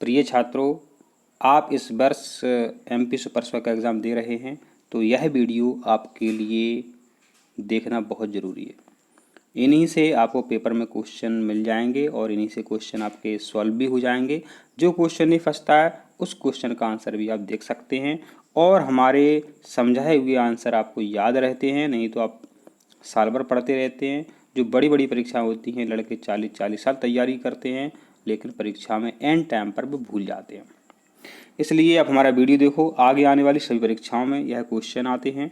प्रिय छात्रों, आप इस वर्ष एमपी सुपर स्वा का एग्ज़ाम दे रहे हैं तो यह वीडियो आपके लिए देखना बहुत ज़रूरी है। इन्हीं से आपको पेपर में क्वेश्चन मिल जाएंगे और इन्हीं से क्वेश्चन आपके सॉल्व भी हो जाएंगे। जो क्वेश्चन नहीं फंसता है उस क्वेश्चन का आंसर भी आप देख सकते हैं और हमारे समझाए हुए आंसर आपको याद रहते हैं, नहीं तो आप साल भर पढ़ते रहते हैं। जो बड़ी बड़ी परीक्षाएं होती हैं, लड़के 40-40 साल तैयारी करते हैं लेकिन परीक्षा में एंड टाइम पर वो भूल जाते हैं। इसलिए आप हमारा वीडियो देखो, आगे आने वाली सभी परीक्षाओं में यह क्वेश्चन आते हैं।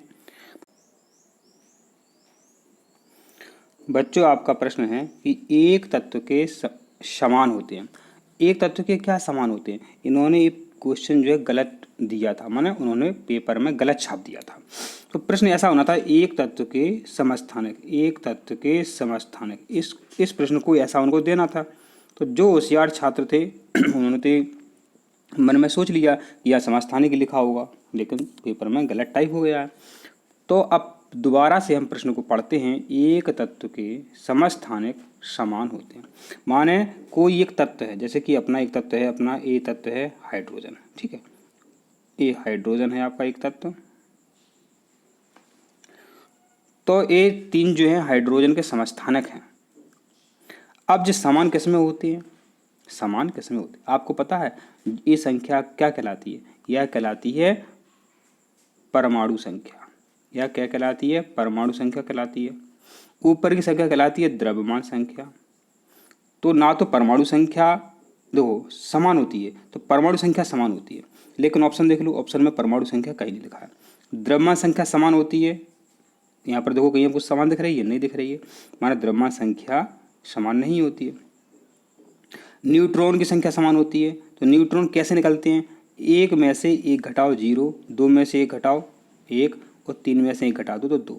बच्चों, आपका प्रश्न है कि एक तत्व के समान होते हैं। एक तत्व के क्या समान होते हैं? इन्होंने ये क्वेश्चन जो है गलत दिया था, माने उन्होंने पेपर में गलत छाप दिया था। तो प्रश्न ऐसा होना था, एक तत्व के समस्थानिक, एक तत्व के समस्थानिक, इस प्रश्न को ऐसा उनको देना था। तो जो होशियार छात्र थे उन्होंने तो मन में सोच लिया यह समस्थानिक लिखा होगा, लेकिन पेपर में गलत टाइप हो गया है। तो अब दोबारा से हम प्रश्न को पढ़ते हैं। एक तत्व के समस्थानिक समान होते हैं, माने कोई एक तत्व है, जैसे कि अपना एक तत्व है, अपना ए तत्व है हाइड्रोजन, ठीक है, ए हाइड्रोजन है आपका एक तत्व। तो ये तीन जो है हाइड्रोजन के समस्थानिक हैं। अब जो समान किस में होती है? समान किस में होती है आपको पता है? ये संख्या क्या कहलाती है? यह कहलाती है परमाणु संख्या। यह क्या कहलाती है? परमाणु संख्या कहलाती है। ऊपर की संख्या कहलाती है द्रव्यमान संख्या। तो ना तो परमाणु संख्या देखो समान होती है, तो परमाणु संख्या समान होती है, लेकिन ऑप्शन देख लो, ऑप्शन में परमाणु संख्या कहीं नहीं लिखा है। द्रव्यमान संख्या समान होती है, यहाँ पर देखो कहीं कुछ समान दिख रही है? नहीं दिख रही है, माना द्रव्यमान संख्या समान नहीं होती है। न्यूट्रॉन की संख्या समान होती है, तो न्यूट्रॉन कैसे निकलते हैं? एक में से एक घटाओ 0, दो में से एक घटाओ 1 और 3 में से एक घटा दो तो 2।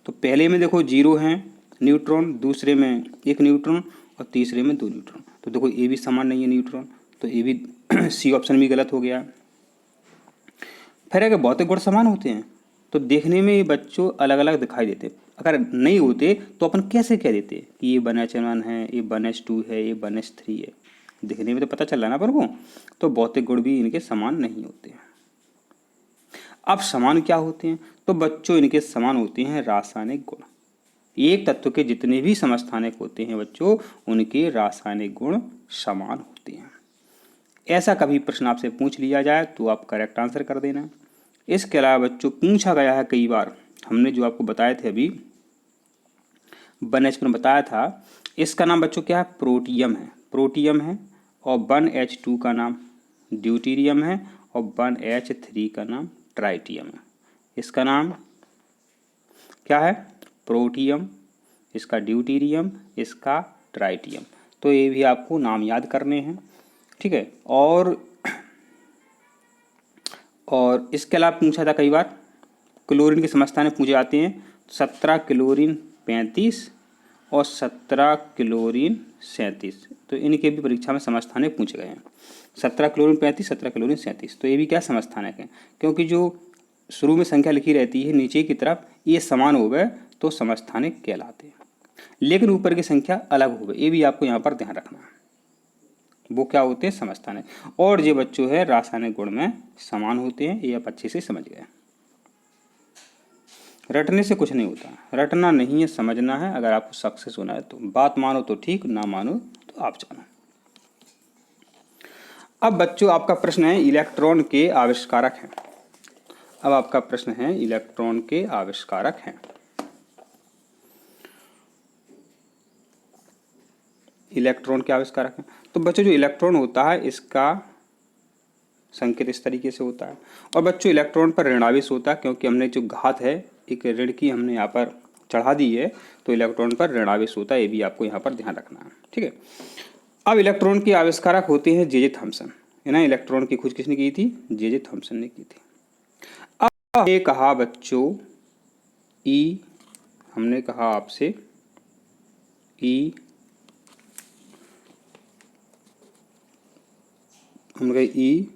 तो पहले में देखो 0 हैं न्यूट्रॉन, दूसरे में 1 न्यूट्रॉन और तीसरे में 2 न्यूट्रॉन। तो देखो ये भी समान नहीं है न्यूट्रॉन, तो ये भी सी ऑप्शन भी गलत हो गया। फिर अगर भौतिक गुण समान होते हैं तो देखने में ये बच्चों अलग अलग दिखाई देते। अगर नहीं होते तो अपन कैसे कह देते कि ये 1H1 है, ये 1H2 है, ये 1H3 है? दिखने में तो पता चल रहा ना अपन को। तो भौतिक गुण भी इनके समान नहीं होते हैं। अब समान क्या होते हैं? तो बच्चों इनके समान होते हैं रासायनिक गुण। एक तत्व के जितने भी समस्थानिक होते हैं बच्चों, उनके रासायनिक गुण समान होते हैं। ऐसा कभी प्रश्न आपसे पूछ लिया जाए तो आप करेक्ट आंसर कर देना। इसके अलावा बच्चों पूछा गया है कई बार, हमने जो आपको बताए थे अभी 1H पर बताया था, इसका नाम बच्चों क्या है? प्रोटियम है, प्रोटियम है। और 1H2 का नाम ड्यूटीरियम है और 1H3 का नाम ट्राइटियम है। इसका नाम क्या है? प्रोटियम, इसका ड्यूटीरियम, इसका ट्राइटियम। तो ये भी आपको नाम याद करने हैं, ठीक है। और इसके अलावा पूछा था कई बार क्लोरीन के समस्थानिक पूछे जाते हैं, 17 क्लोरीन 35 और 17 क्लोरीन 37। तो इनके भी परीक्षा में समस्थानिक पूछे गए हैं, 17 क्लोरीन 35, 17 क्लोरीन 37। तो ये भी क्या समस्थानिक है, क्योंकि जो शुरू में संख्या लिखी रहती है नीचे की तरफ ये समान हो गए तो समस्थानिक कहलाते हैं, लेकिन ऊपर की संख्या अलग हो गई, ये भी आपको यहाँ पर ध्यान रखना है, वो क्या होते हैं? समस्थानिक। और ये बच्चों है रासायनिक गुण में समान होते हैं, ये आप अच्छे से समझ गए। रटने से कुछ नहीं होता, रटना नहीं है, समझना है। अगर आपको सक्सेस होना है तो बात मानो तो ठीक, ना मानो तो आप जानो। अब बच्चों आपका प्रश्न है इलेक्ट्रॉन के आविष्कारक हैं। अब आपका प्रश्न है इलेक्ट्रॉन के आविष्कारक हैं। इलेक्ट्रॉन के आविष्कारक हैं। तो बच्चों जो इलेक्ट्रॉन होता है इसका संकेत इस तरीके से होता है। और बच्चों इलेक्ट्रॉन पर ऋणावेश होता है, क्योंकि हमने जो घात है एक ऋण की हमने यहाँ पर चढ़ा दी है, तो इलेक्ट्रॉन पर ऋणावेश होता है, ये भी आपको यहाँ पर ध्यान रखना है, ठीक है। अब इलेक्ट्रॉन के आविष्कारक होते हैं जे थॉमसन, है ना। इलेक्ट्रॉन की खोज किसने की थी? जे थॉमसन ने की थी। अब ये कहा बच्चों ई, हमने कहा आपसे ई, हमने कहा ई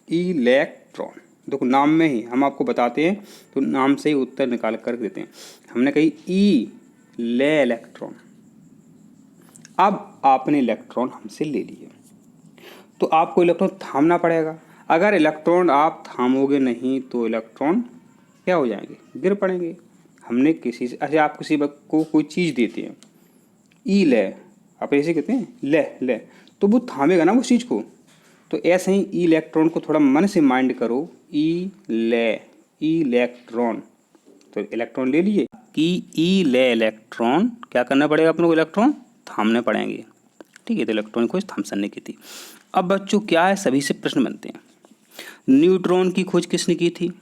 इलेक्ट्रॉन। देखो नाम में ही हम आपको बताते हैं तो नाम से ही उत्तर निकाल कर देते हैं। हमने कही ई ले इलेक्ट्रॉन। अब आपने इलेक्ट्रॉन हमसे ले लिए, तो आपको इलेक्ट्रॉन थामना पड़ेगा। अगर इलेक्ट्रॉन आप थामोगे नहीं तो इलेक्ट्रॉन क्या हो जाएंगे, गिर पड़ेंगे। हमने किसी से, अच्छा आप किसी को कोई चीज़ देते हैं, ई ले, आप ऐसे कहते हैं ले ले, तो वो थामेगा ना उस चीज़ को। तो ऐसे ही इलेक्ट्रॉन को थोड़ा मन से माइंड करो, ई ले, इलेक्ट्रॉन, तो इलेक्ट्रॉन ले लिए कि ई ले इलेक्ट्रॉन, क्या करना पड़ेगा अपने को, इलेक्ट्रॉन थामने पड़ेंगे। ठीक है, तो इलेक्ट्रॉन को थॉम्सन ने की थी। अब बच्चों क्या है, सभी से प्रश्न बनते हैं। न्यूट्रॉन की खोज किसने की थी?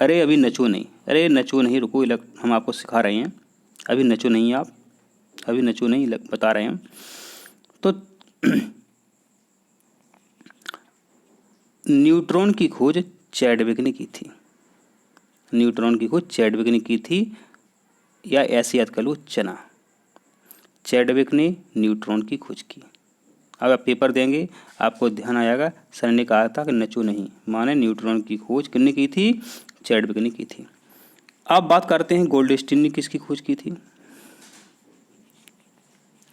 अरे अभी नचो नहीं, अरे नचो नहीं, रुको, हम आपको सिखा रहे हैं, अभी नचो नहीं, आप अभी नचो नहीं, बता रहे हैं। तो न्यूट्रॉन की खोज चैडविक ने की थी। न्यूट्रॉन की खोज चैडविक ने की थी, या ऐसे याद कर लो, चना। चैडविक ने न्यूट्रॉन की खोज की। अब आप पेपर देंगे, आपको ध्यान आएगा, सर ने कहा था कि नचो नहीं, माने न्यूट्रॉन की खोज किसने की थी, चैडविक ने की थी। अब बात करते हैं गोल्डस्टीन ने किसकी खोज की थी।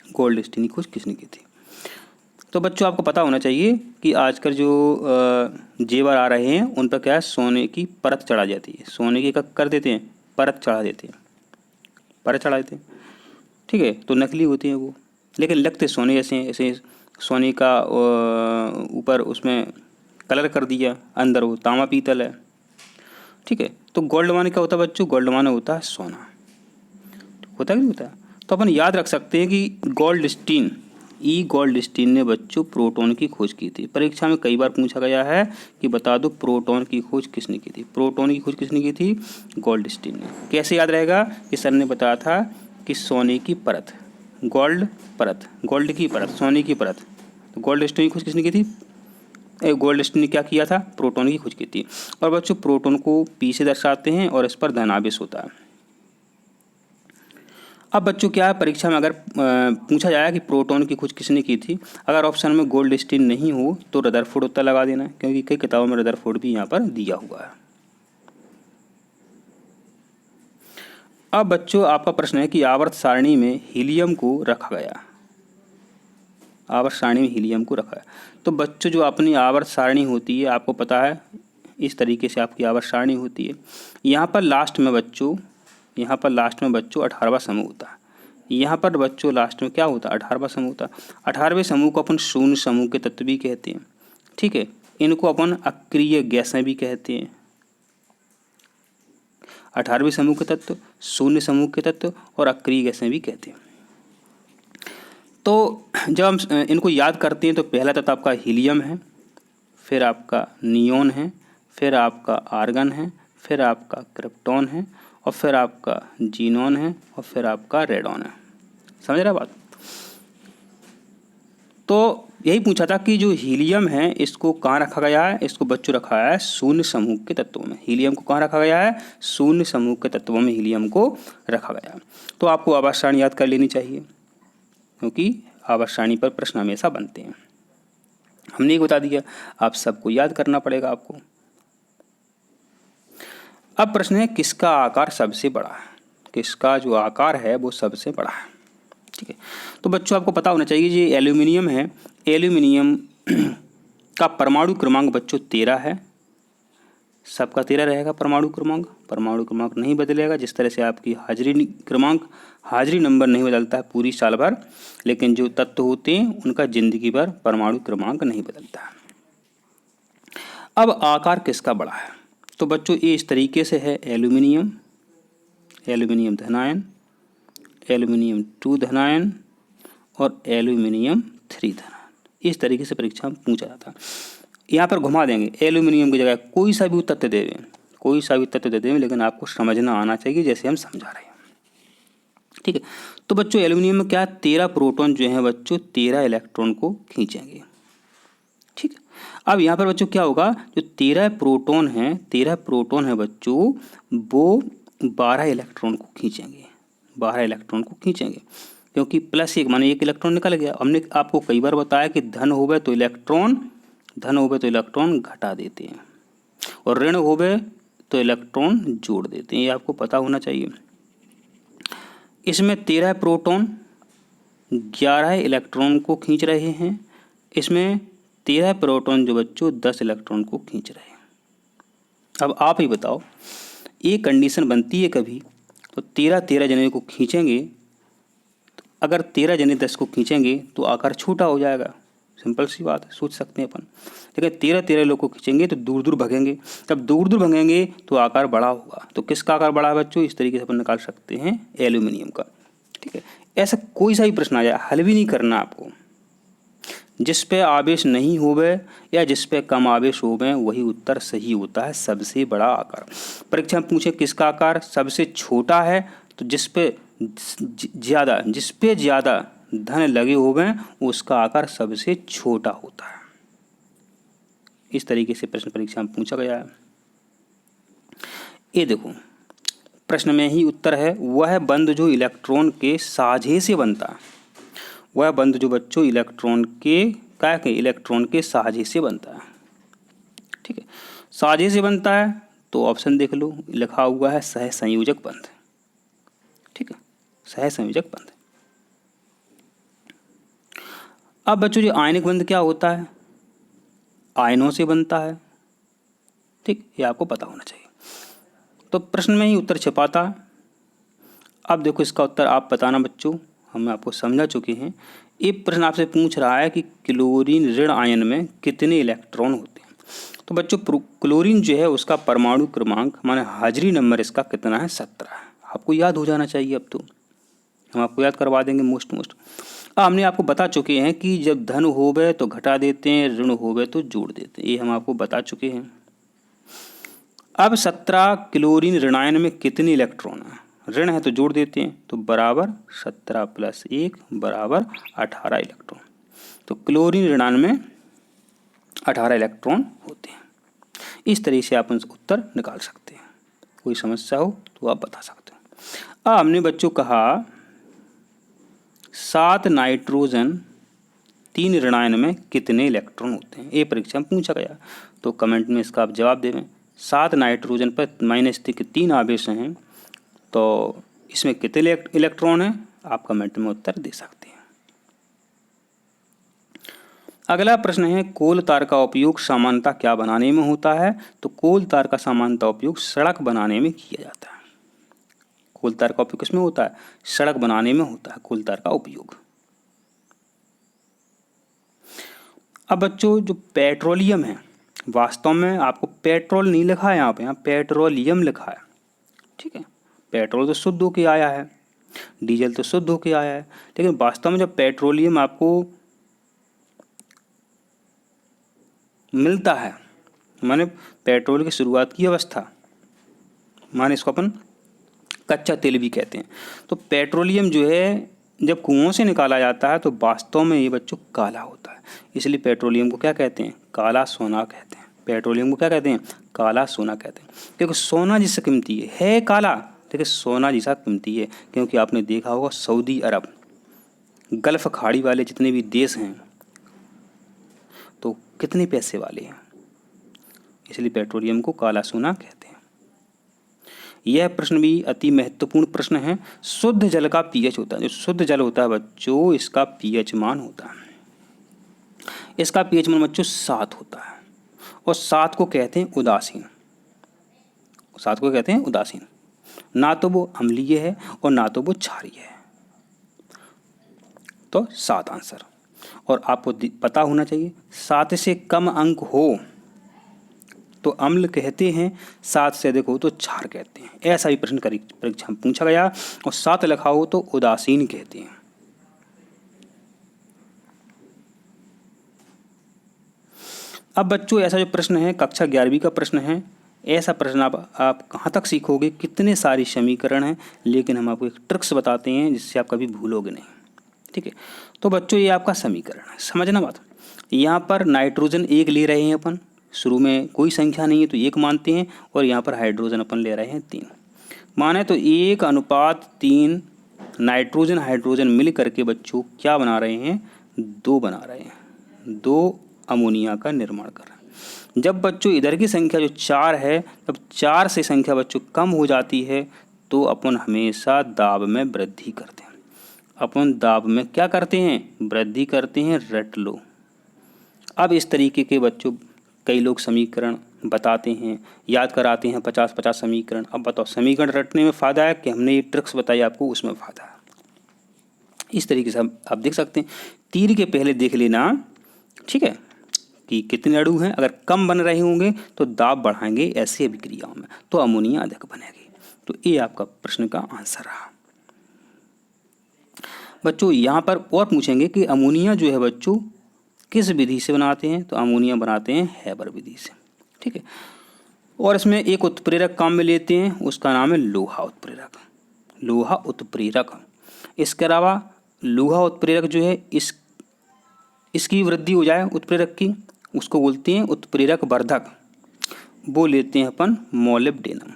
गोल्डस्टीन की खोज किसने की थी? तो बच्चों आपको पता होना चाहिए कि आजकल जो जेवर आ रहे हैं उन पर क्या है, सोने की परत चढ़ा जाती है। सोने की कर देते हैं, परत चढ़ा देते हैं, परत चढ़ा देते हैं। ठीक है, तो नकली होते हैं वो, लेकिन लगते सोने जैसे हैं। ऐसे सोने का ऊपर उसमें कलर कर दिया, अंदर वो तांबा पीतल है। ठीक है, तो गोल्ड माने क्या होता है बच्चों, गोल्ड माने होता है सोना, होता है कि नहीं होता? तो अपन याद रख सकते हैं कि गोल्डस्टीन, गोल्डस्टीन ने बच्चों प्रोटॉन की खोज की थी। परीक्षा में कई बार पूछा गया है कि बता दो प्रोटॉन की खोज किसने की थी। प्रोटॉन की खोज किसने की थी, गोल्डस्टीन ने। कैसे याद रहेगा कि सर ने बताया था कि सोने की परत, गोल्ड परत, गोल्ड की परत, सोने की परत, तो गोल्डस्टीन की खोज किसने की थी, गोल्डस्टीन ने क्या किया था, प्रोटॉन की खोज की थी। और बच्चों प्रोटॉन को पी से दर्शाते हैं और इस पर धनावेश होता है। अब बच्चों क्या है, परीक्षा में अगर पूछा जाए कि प्रोटॉन की खोज किसने की थी, अगर ऑप्शन में गोल्डस्टीन नहीं हो तो रदरफोर्ड उत्तर लगा देना, क्योंकि कई किताबों में रदरफोर्ड भी यहाँ पर दिया हुआ है। अब बच्चों आपका प्रश्न है कि आवर्त सारणी में हीलियम को रखा गया, आवर्त सारणी में हीलियम को रखा है। तो बच्चों जो अपनी आवर्त सारणी होती है, आपको पता है इस तरीके से आपकी आवर्त सारणी होती है। यहाँ पर लास्ट में बच्चों, यहाँ पर लास्ट में बच्चों 18वां समूह होता है। यहाँ पर बच्चों लास्ट में क्या होता है, 18वां समूह होता है। 18वें समूह को अपन शून्य समूह के तत्व भी कहते हैं। ठीक है, इनको अपन अक्रिय गैसें भी कहते हैं। 18वें समूह के तत्व, शून्य समूह के तत्व और अक्रिय गैसें भी कहते हैं। तो जब हम इनको याद करते हैं तो पहला तत्व आपका हीलियम है, फिर आपका नियोन है, फिर आपका आर्गन है, फिर आपका क्रिप्टॉन है, और फिर आपका जीनॉन है, और फिर आपका रेडॉन है। समझ रहे बात? तो यही पूछा था कि जो हीलियम है इसको कहाँ रखा गया है, इसको बच्चों रखा है शून्य समूह के तत्वों में। हीलियम को कहाँ रखा गया है, शून्य समूह के तत्वों में हीलियम को रखा गया है। तो आपको आवर्त सारणी याद कर लेनी चाहिए, क्योंकि आवर्त सारणी पर प्रश्न हमेशा बनते हैं। हमने एक बता दिया, आप सबको याद करना पड़ेगा आपको। अब प्रश्न है किसका आकार सबसे बड़ा है, किसका जो आकार है वो सबसे बड़ा है। ठीक है, तो बच्चों आपको पता होना चाहिए ये एल्यूमिनियम है। एल्यूमिनियम का परमाणु क्रमांक बच्चों 13 है, सबका 13 रहेगा परमाणु क्रमांक। परमाणु क्रमांक नहीं बदलेगा, जिस तरह से आपकी हाजिरी क्रमांक, हाजिरी नंबर नहीं बदलता है पूरी साल भर, लेकिन जो तत्व होते हैं उनका जिंदगी भर परमाणु क्रमांक नहीं बदलता है। अब आकार किसका बड़ा है, तो बच्चों ये इस तरीके से है, एल्यूमिनियम, एल्यूमिनियम धनायन, एल्यूमिनियम 2 धनायन और एल्यूमिनियम 3 धनायन। इस तरीके से परीक्षा में पूछा जाता है। यहाँ पर घुमा देंगे, एल्यूमिनियम की जगह कोई सा भी तत्व दे दें, कोई सा भी तत्व दे दें, लेकिन आपको समझना आना चाहिए जैसे हम समझा रहे हैं। ठीक है, तो बच्चों एल्यूमिनियम में क्या 13 प्रोटॉन जो हैं बच्चों 13 इलेक्ट्रॉन को खींचेंगे। ठीक है, अब यहाँ पर बच्चों क्या होगा, जो 13 प्रोटॉन हैं, 13 प्रोटॉन है बच्चों, वो 12 इलेक्ट्रॉन को खींचेंगे, 12 इलेक्ट्रॉन को खींचेंगे, क्योंकि +1 माने 1 इलेक्ट्रॉन निकल गया। हमने आपको कई बार बताया कि धन होवे तो इलेक्ट्रॉन घटा देते हैं, और ऋण होवे तो इलेक्ट्रॉन जोड़ देते हैं, ये आपको पता होना चाहिए। इसमें 13 प्रोटॉन 11 इलेक्ट्रॉन को खींच रहे हैं, इसमें 13 प्रोटॉन जो बच्चों 10 इलेक्ट्रॉन को खींच रहे हैं। अब आप ही बताओ, ये कंडीशन बनती है कभी तो 13 जने को खींचेंगे, अगर 13 जने 10 को खींचेंगे तो आकार छोटा हो जाएगा, सिंपल सी बात है, सोच सकते हैं अपन। लेकिन 13 लोग को खींचेंगे तो दूर दूर भगेंगे, तब दूर दूर भगेंगे तो आकार बड़ा होगा। तो किसका आकार बड़ा है बच्चों? इस तरीके से अपन निकाल सकते हैं एल्यूमिनियम का। ठीक है, ऐसा कोई सा भी प्रश्न आ जाए, हल भी नहीं करना आपको। जिस पे आवेश नहीं होवे या जिस पे कम आवेश होवे वही उत्तर सही होता है, सबसे बड़ा आकार। परीक्षा में पूछे किसका आकार सबसे छोटा है, तो जिस पे ज़्यादा धन लगे होवे उसका आकार सबसे छोटा होता है। इस तरीके से प्रश्न परीक्षा में पूछा गया है। ये देखो प्रश्न में ही उत्तर है, वह बंध जो इलेक्ट्रॉन के साझे से बनता है, वह बंध जो बच्चों इलेक्ट्रॉन के साझे से बनता है। ठीक है, साझे से बनता है तो ऑप्शन देख लो, लिखा हुआ है सहसंयोजक बंध। ठीक है, सहसंयोजक बंध। अब बच्चों जो आयनिक बंध क्या होता है? आयनों से बनता है। ठीक, ये आपको पता होना चाहिए, तो प्रश्न में ही उत्तर छिपाता है। अब देखो इसका उत्तर आप बताना बच्चों, हम आपको समझा चुके हैं। ये प्रश्न आपसे पूछ रहा है कि क्लोरीन ऋण आयन में कितने इलेक्ट्रॉन होते हैं। तो बच्चों क्लोरीन जो है उसका परमाणु क्रमांक माने हाजिरी नंबर इसका कितना है? 17 है। आपको याद हो जाना चाहिए, अब तो हम आपको याद करवा देंगे मोस्ट। हमने आपको बता चुके हैं कि जब धन होवे तो घटा देते हैं, ऋण होवे तो जोड़ देते हैं, ये हम आपको बता चुके हैं। अब 17 क्लोरीन ऋणायन में कितने इलेक्ट्रॉन है? ऋण है तो जोड़ देते हैं, तो बराबर 17 + 1 बराबर 18 इलेक्ट्रॉन। तो क्लोरीन ऋणायन में 18 इलेक्ट्रॉन होते हैं। इस तरीके से आप उत्तर निकाल सकते हैं। कोई समस्या हो तो आप बता सकते हो। हमने बच्चों कहा 7 नाइट्रोजन 3 ऋणायन में कितने इलेक्ट्रॉन होते हैं, ये परीक्षा में पूछा गया। तो कमेंट में इसका आप जवाब देवें। 7 नाइट्रोजन पर -3 आवेश हैं, तो इसमें कितने इलेक्ट्रॉन हैं, आप कमेंट में उत्तर दे सकते हैं। अगला प्रश्न है, कोल तार का उपयोग सामान्यतः क्या बनाने में होता है? तो कोल तार का सामान्यतः उपयोग सड़क बनाने में किया जाता है। कोल तार का उपयोग किसमें होता है? सड़क बनाने में होता है कोल तार का उपयोग। अब बच्चों जो पेट्रोलियम है, वास्तव में आपको पेट्रोल नहीं लिखा है यहाँ पे, यहाँ पेट्रोलियम लिखा है। ठीक है, पेट्रोल तो शुद्ध होके आया है, डीजल तो शुद्ध होके आया है, लेकिन वास्तव में जब पेट्रोलियम आपको मिलता है, माने पेट्रोल की शुरुआत की अवस्था, माने इसको अपन कच्चा तेल भी कहते हैं। तो पेट्रोलियम जो है जब कुओं से निकाला जाता है तो वास्तव में ये बच्चों काला होता है, इसलिए पेट्रोलियम को क्या कहते हैं? काला सोना कहते हैं। पेट्रोलियम को क्या कहते हैं? काला सोना कहते हैं, क्योंकि सोना जिससे कीमती है काला, लेकिन सोना जैसा कीमती है। क्योंकि आपने देखा होगा सऊदी अरब, गल्फ खाड़ी वाले जितने भी देश हैं तो कितने पैसे वाले हैं, इसलिए पेट्रोलियम को काला सोना कहते हैं। यह प्रश्न भी अति महत्वपूर्ण प्रश्न है। शुद्ध जल का पीएच होता है, जो शुद्ध जल होता है बच्चों इसका पीएच मान होता है, इसका पीएच मान बच्चों 7 होता है, और 7 को कहते हैं उदासीन। 7 को कहते हैं उदासीन, ना तो वो अम्लीय है और ना तो वो क्षारीय है, तो 7 आंसर। और आपको पता होना चाहिए 7 से कम अंक हो तो अम्ल कहते हैं, 7 से अधिक हो तो क्षार कहते हैं। ऐसा भी प्रश्न परीक्षा में पूछा गया, और 7 लिखा हो तो उदासीन कहते हैं। अब बच्चों ऐसा जो प्रश्न है कक्षा 11वीं का प्रश्न है, ऐसा प्रश्न आप कहाँ तक सीखोगे, कितने सारे समीकरण हैं, लेकिन हम आपको एक ट्रिक्स बताते हैं जिससे आप कभी भूलोगे नहीं। ठीक है, तो बच्चों ये आपका समीकरण है, समझना बात। यहाँ पर नाइट्रोजन 1 ले रहे हैं अपन, शुरू में कोई संख्या नहीं है तो 1 मानते हैं, और यहाँ पर हाइड्रोजन अपन ले रहे हैं 3 माने, तो 1:3 नाइट्रोजन हाइड्रोजन मिल करके बच्चों क्या बना रहे हैं? 2 बना रहे हैं, 2 अमोनिया का निर्माण कर रहे हैं। जब बच्चों इधर की संख्या जो 4 है, जब 4 से संख्या बच्चों कम हो जाती है तो अपन हमेशा दाब में वृद्धि करते हैं। अपन दाब में क्या करते हैं, वृद्धि करते हैं, रट लो। अब इस तरीके के बच्चों कई लोग समीकरण बताते हैं, याद कराते हैं 50-50 समीकरण। अब बताओ समीकरण रटने में फ़ायदा है कि हमने ये ट्रिक्स बताई आपको उसमें फ़ायदा है। इस तरीके से आप देख सकते हैं। तीर के पहले देख लेना, ठीक है, कि कितने अणु हैं। अगर कम बन रहे होंगे तो दाब बढ़ाएंगे ऐसी अभिक्रियाओं में, तो अमोनिया अधिक बनेगी। तो ये आपका प्रश्न का आंसर रहा। बच्चों यहाँ पर और पूछेंगे कि अमोनिया जो है बच्चों किस विधि से बनाते हैं, तो अमोनिया बनाते हैं हैबर विधि से, ठीक है। और इसमें एक उत्प्रेरक काम में लेते हैं, उसका नाम है लोहा उत्प्रेरक। लोहा उत्प्रेरक, इसके अलावा लोहा उत्प्रेरक जो है इसकी वृद्धि हो जाए उत्प्रेरक की, उसको बोलते हैं उत्प्रेरक वर्धक, वो लेते हैं अपन मोलिब्डेनम।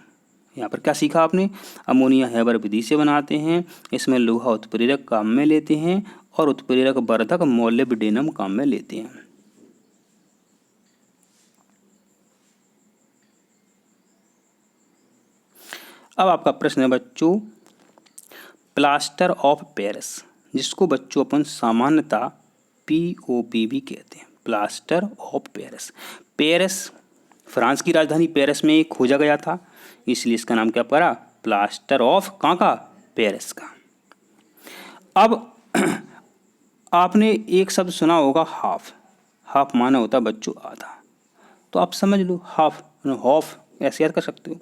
यहाँ पर क्या सीखा आपने, अमोनिया हैबर विधि से बनाते हैं, इसमें लोहा उत्प्रेरक काम में लेते हैं और उत्प्रेरक वर्धक मोलिब्डेनम काम में लेते हैं। अब आपका प्रश्न है बच्चों प्लास्टर ऑफ पेरिस, जिसको बच्चों अपन सामान्यतः POP भी कहते हैं, plaster of Paris. Paris France की राजधानी पेरिस में खोजा गया था, इसलिए इसका नाम क्या पड़ा, प्लास्टर ऑफ कहाँ का, पेरिस का। अब आपने एक शब्द सुना होगा हाफ। हाफ माना होता है बच्चों आधा, तो आप समझ लो हाफ हाफ ऐसे याद कर सकते हो।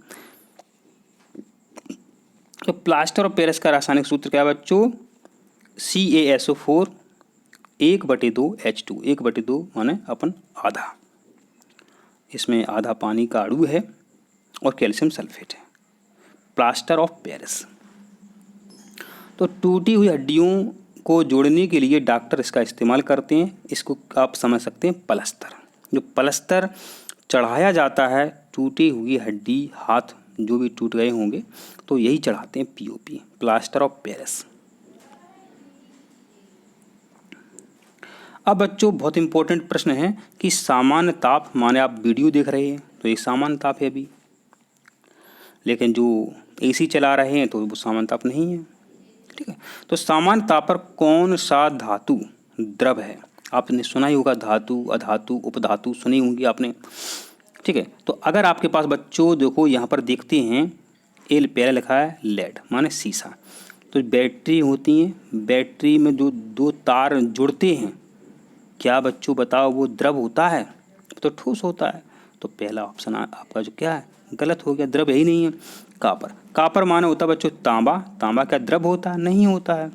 तो प्लास्टर ऑफ पेरिस का रासायनिक सूत्र क्या है बच्चों, CaSO4 1/2 H2, 1/2 माने अपन आधा, इसमें आधा पानी का अणु है और कैल्शियम सल्फेट है, प्लास्टर ऑफ पेरिस। तो टूटी हुई हड्डियों को जोड़ने के लिए डॉक्टर इसका इस्तेमाल करते हैं, इसको आप समझ सकते हैं पलस्तर। जो पलस्तर चढ़ाया जाता है, टूटी हुई हड्डी हाथ जो भी टूट गए होंगे तो यही चढ़ाते हैं POP, प्लास्टर ऑफ पेरिस। अब बच्चों बहुत इंपॉर्टेंट प्रश्न है कि सामान्य ताप, माने आप वीडियो देख रहे हैं तो ये सामान्य ताप है अभी, लेकिन जो AC चला रहे हैं तो वो सामान्य ताप नहीं है, ठीक है। तो सामान्य ताप पर कौन सा धातु द्रव है, आपने सुना ही होगा धातु, अधातु, उपधातु सुनी होंगी आपने, ठीक है। तो अगर आपके पास बच्चों देखो यहाँ पर देखते हैं एल पहले लिखा है लेड माने सीसा, तो बैटरी होती हैं, बैटरी में जो दो तार जुड़ते हैं, क्या बच्चों बताओ वो द्रव होता है, तो ठोस होता है। तो पहला ऑप्शन आपका जो क्या है गलत हो गया, द्रव यही नहीं है। कापर, कापर माने होता है बच्चों तांबा, तांबा क्या द्रव होता है, नहीं होता है।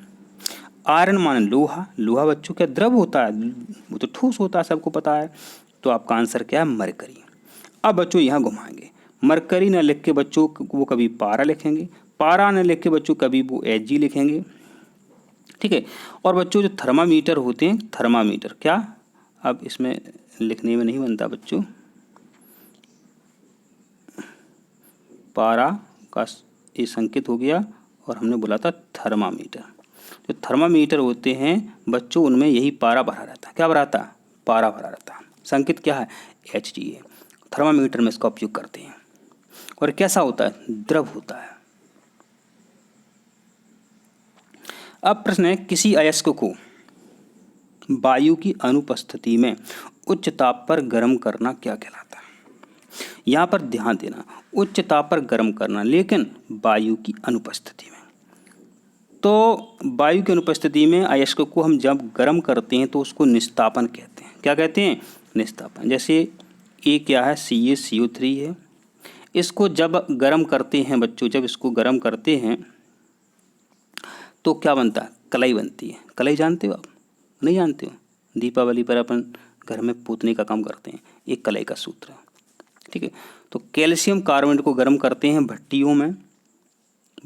आयरन माने लोहा, लोहा बच्चों क्या द्रव होता है, वो तो ठोस होता है, सबको पता है। तो आपका आंसर क्या है मरकरी। अब बच्चों यहाँ घुमाएंगे, मरकरी न लिख के बच्चों वो कभी पारा लिखेंगे, पारा न लिख के बच्चों कभी वो Hg लिखेंगे, ठीक है। और बच्चों जो थर्मामीटर होते हैं, थर्मामीटर क्या, अब इसमें लिखने में नहीं बनता बच्चों, पारा का ये संकेत हो गया और हमने बोला था थर्मामीटर। जो थर्मामीटर होते हैं बच्चों उनमें यही पारा भरा रहता है, क्या भरा रहता है, पारा भरा रहता है, संकेत क्या है Hg है। थर्मामीटर में इसका उपयोग करते हैं और कैसा होता है, द्रव होता है। अब प्रश्न है किसी अयस्क को वायु की अनुपस्थिति में उच्च ताप पर गर्म करना क्या कहलाता है। यहाँ पर ध्यान देना, उच्च ताप पर गर्म करना लेकिन वायु की अनुपस्थिति में। तो वायु की अनुपस्थिति में अयस्क को हम जब गर्म करते हैं तो उसको निस्तापन कहते हैं, क्या कहते हैं, निस्तापन। जैसे ये क्या है, CaCO3 है, इसको जब गर्म करते हैं बच्चों, जब इसको गर्म करते हैं तो क्या बनता है, कलई बनती है। कलई जानते हो आप, नहीं जानते हो, दीपावली पर अपन घर में पोतने का काम करते हैं, एक कलई का सूत्र है, ठीक है। तो कैल्शियम कार्बोनेट को गर्म करते हैं भट्टियों में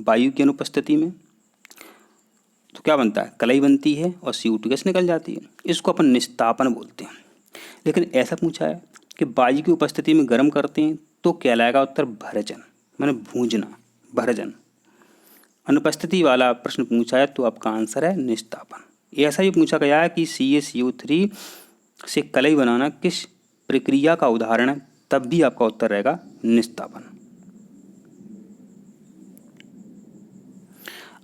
वायु की अनुपस्थिति में, तो क्या बनता है, कलई बनती है और CO2 गैस निकल जाती है, इसको अपन निस्तापन बोलते हैं। लेकिन ऐसा पूछा है कि वायु की उपस्थिति में गर्म करते हैं तो कहलाएगा उत्तर भरजन, माने भूंजना, भरजन। अनुपस्थिति वाला प्रश्न पूछा है तो आपका आंसर है निस्तापन। ऐसा ही पूछा गया है कि CaCO3 से कलई बनाना किस प्रक्रिया का उदाहरण है, तब भी आपका उत्तर रहेगा निस्तापन।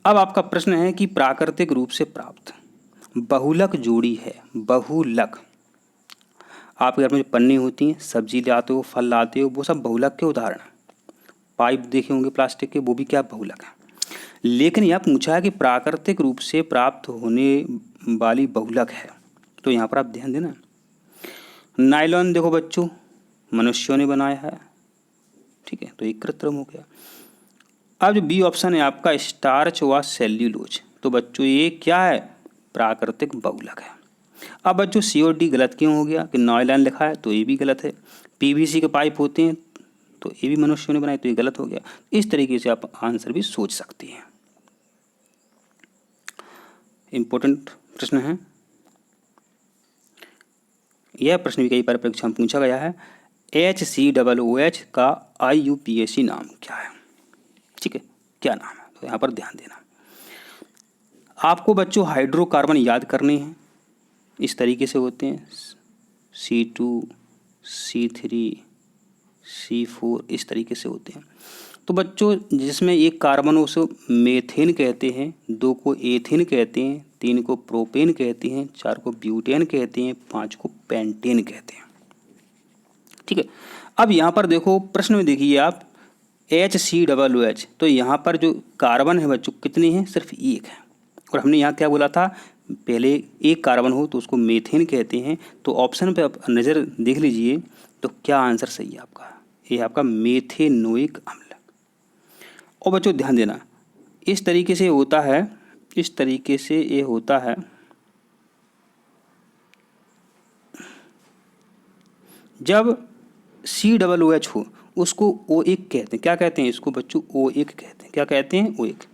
अब आपका प्रश्न है कि प्राकृतिक रूप से प्राप्त बहुलक जोड़ी है। बहुलक, आपके घर में जो पन्नी होती हैं, सब्जी लाते हो, फल लाते हो, वो सब बहुलक के उदाहरण हैं। पाइप देखे होंगे प्लास्टिक के, वो भी क्या बहुलक है। लेकिन यह पूछा है कि प्राकृतिक रूप से प्राप्त होने वाली बहुलक है, तो यहाँ पर आप ध्यान देना। नायलॉन देखो बच्चों, मनुष्यों ने बनाया है, ठीक है, तो एक कृत्रिम हो गया। अब जो बी ऑप्शन है आपका स्टार्च व सेल्यूलोज, तो बच्चों ये क्या है, प्राकृतिक बहुलक है। अब बच्चों सी और डी गलत क्यों हो गया कि नायलॉन लिखा है, तो ये भी गलत है। पीवीसी के पाइप होते हैं, तो ये भी मनुष्यों ने बनाए, तो ये गलत हो गया। इस तरीके से आप आंसर भी सोच सकती हैं। इंपॉर्टेंट प्रश्न है यह। प्रश्न भी कई बार परीक्षा में पूछा गया है। HCOOH का IUPAC नाम क्या है, ठीक है, क्या नाम है, तो यहाँ पर ध्यान देना। आपको बच्चों हाइड्रोकार्बन याद करने हैं, इस तरीके से होते हैं C2 C3 C4, इस तरीके से होते हैं। तो बच्चों जिसमें एक कार्बन उसे मेथेन कहते हैं, 2 को एथेन कहते हैं, 3 को प्रोपेन कहते हैं, 4 को ब्यूटेन कहते हैं, 5 को पेंटेन कहते हैं, ठीक है। अब यहाँ पर देखो प्रश्न में देखिए आप HCOOH, तो यहाँ पर जो कार्बन है बच्चों कितने हैं, सिर्फ एक है। और हमने यहाँ क्या बोला था, पहले एक कार्बन हो तो उसको मेथेन कहते हैं। तो ऑप्शन पे आप नज़र देख लीजिए, तो क्या आंसर सही है आपका, ये आपका मेथेनोइक अम्ल। और बच्चों ध्यान देना, इस तरीके से होता है, इस तरीके से ये होता है। जब COOH हो उसको O1 कहते हैं। क्या कहते हैं इसको बच्चों, O1 कहते हैं। क्या कहते हैं, O1।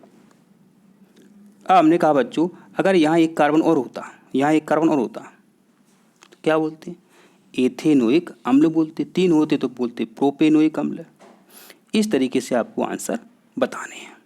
अब हमने कहा बच्चों अगर यहाँ एक कार्बन और होता, यहाँ एक कार्बन और होता, तो क्या बोलते हैं, एथेनोइक अम्ल बोलते। 3 होते तो बोलते प्रोपेनोइक अम्ल। इस तरीके से आपको आंसर बताने हैं।